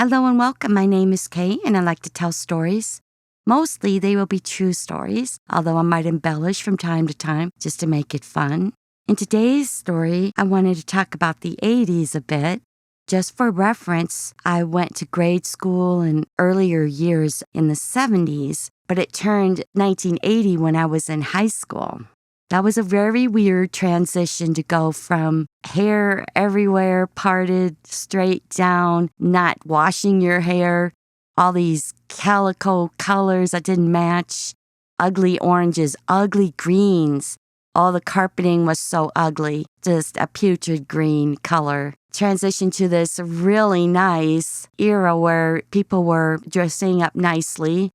Hello and welcome. My name is Kay, and I like to tell stories. Mostly they will be true stories, although I might embellish from time to time just to make it fun. In today's story, I wanted to talk about the 80s a bit. Just for reference, I went to grade school in earlier years in the 70s, but it turned 1980 when I was in high school. That was a very weird transition to go from hair everywhere, parted straight down, not washing your hair, all these calico colors that didn't match, ugly oranges, ugly greens. All the carpeting was so ugly, just a putrid green color. Transition to this really nice era where people were dressing up nicely.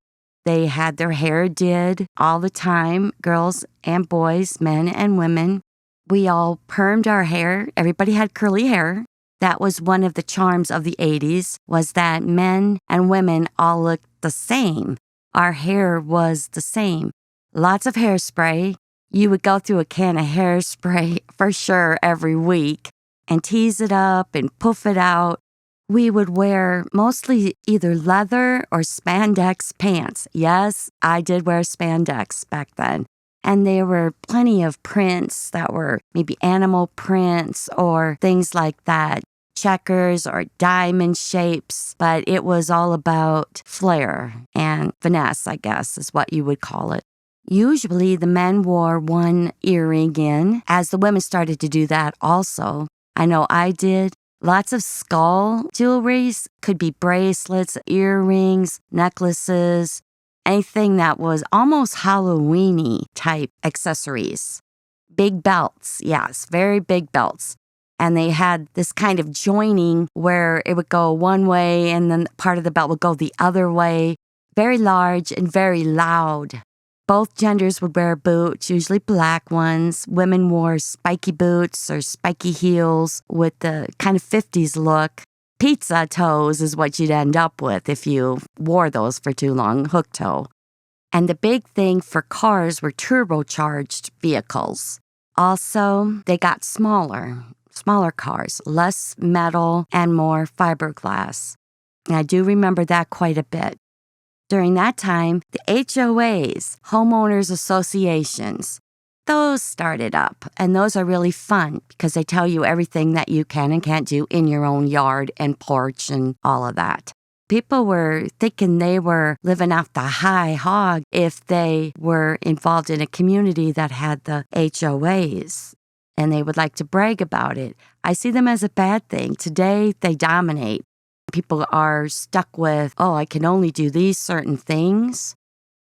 They had their hair did all the time, girls and boys, men and women. We all permed our hair. Everybody had curly hair. That was one of the charms of the 80s, was that men and women all looked the same. Our hair was the same. Lots of hairspray. You would go through a can of hairspray for sure every week and tease it up and poof it out. We would wear mostly either leather or spandex pants. Yes, I did wear spandex back then. And there were plenty of prints that were maybe animal prints or things like that, checkers or diamond shapes, but it was all about flair and finesse, I guess is what you would call it. Usually the men wore one earring in, as the women started to do that also. I know I did. Lots of skull jewelries, could be bracelets, earrings, necklaces, anything that was almost Halloween-y type accessories. Big belts, yes, very big belts. And they had this kind of joining where it would go one way and then part of the belt would go the other way. Very large and very loud. Both genders would wear boots, usually black ones. Women wore spiky boots or spiky heels with the kind of 50s look. Pizza toes is what you'd end up with if you wore those for too long, hook toe. And the big thing for cars were turbocharged vehicles. Also, they got smaller cars, less metal and more fiberglass. And I do remember that quite a bit. During that time, the HOAs, homeowners associations, those started up. And those are really fun because they tell you everything that you can and can't do in your own yard and porch and all of that. People were thinking they were living off the high hog if they were involved in a community that had the HOAs. And they would like to brag about it. I see them as a bad thing. Today, they dominate. People are stuck with, I can only do these certain things.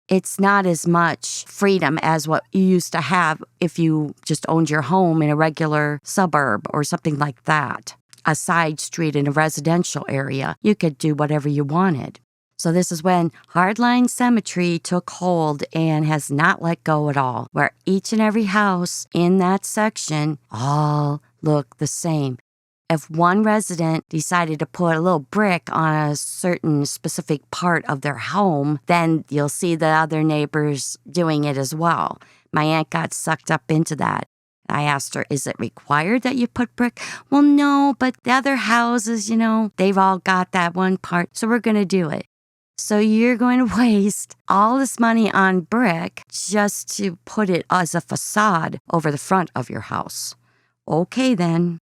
It's not as much freedom as what you used to have if you just owned your home in a regular suburb or something like that. A side street in a residential area. You could do whatever you wanted. So this is when hardline symmetry took hold and has not let go at all, where each and every house in that section all look the same. If one resident decided to put a little brick on a certain specific part of their home, then you'll see the other neighbors doing it as well. My aunt got sucked up into that. I asked her, is it required that you put brick? Well, no, but the other houses, they've all got that one part, so we're going to do it. So you're going to waste all this money on brick just to put it as a facade over the front of your house. Okay, then.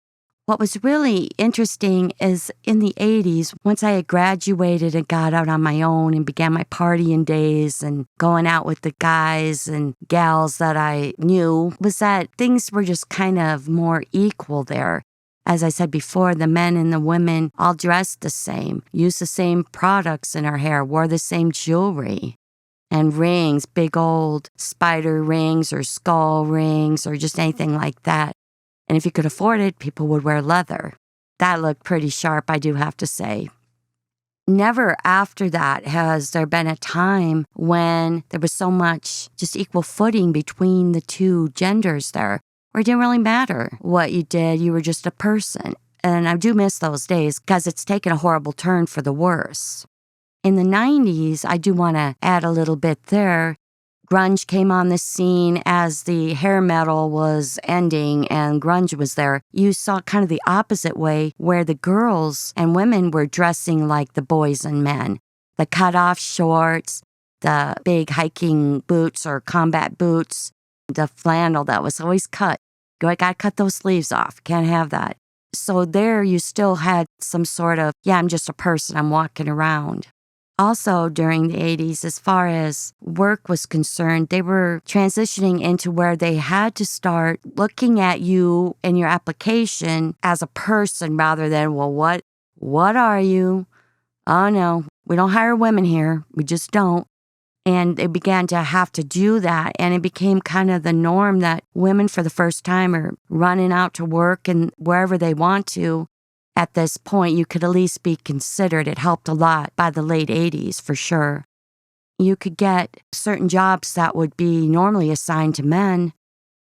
What was really interesting is in the 80s, once I had graduated and got out on my own and began my partying days and going out with the guys and gals that I knew, was that things were just kind of more equal there. As I said before, the men and the women all dressed the same, used the same products in our hair, wore the same jewelry. And rings, big old spider rings or skull rings or just anything like that. And if you could afford it, people would wear leather. That looked pretty sharp, I do have to say. Never after that has there been a time when there was so much just equal footing between the two genders there, where it didn't really matter what you did, you were just a person. And I do miss those days because it's taken a horrible turn for the worse. In the 90s, I do want to add a little bit there. grunge came on the scene as the hair metal was ending and grunge was there, you saw kind of the opposite way where the girls and women were dressing like the boys and men. The cut-off shorts, the big hiking boots or combat boots, the flannel that was always cut. I got to cut those sleeves off. Can't have that. So there you still had some sort of, I'm just a person. I'm walking around. Also during the 80s, as far as work was concerned, they were transitioning into where they had to start looking at you and your application as a person rather than, well, what are you? Oh, no, we don't hire women here. We just don't. And they began to have to do that. And it became kind of the norm that women for the first time are running out to work and wherever they want to. At this point, you could at least be considered. It helped a lot by the late 80s, for sure. You could get certain jobs that would be normally assigned to men,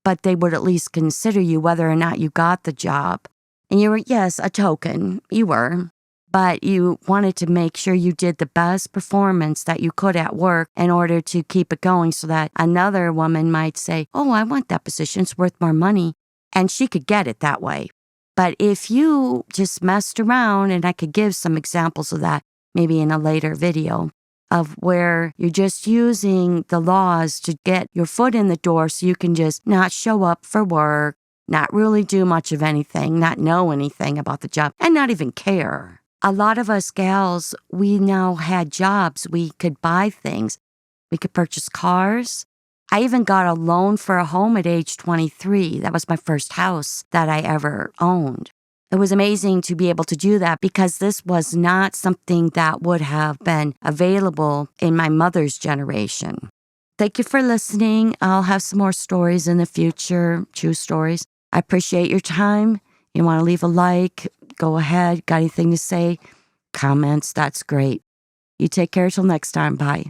but they would at least consider you whether or not you got the job. And you were, yes, a token. You were. But you wanted to make sure you did the best performance that you could at work in order to keep it going so that another woman might say, oh, I want that position. It's worth more money. And she could get it that way. But if you just messed around, and I could give some examples of that maybe in a later video, of where you're just using the laws to get your foot in the door so you can just not show up for work, not really do much of anything, not know anything about the job, and not even care. A lot of us gals, we now had jobs. We could buy things. We could purchase cars. I even got a loan for a home at age 23. That was my first house that I ever owned. It was amazing to be able to do that because this was not something that would have been available in my mother's generation. Thank you for listening. I'll have some more stories in the future, true stories. I appreciate your time. You want to leave a like, go ahead. Got anything to say? Comments, that's great. You take care till next time. Bye.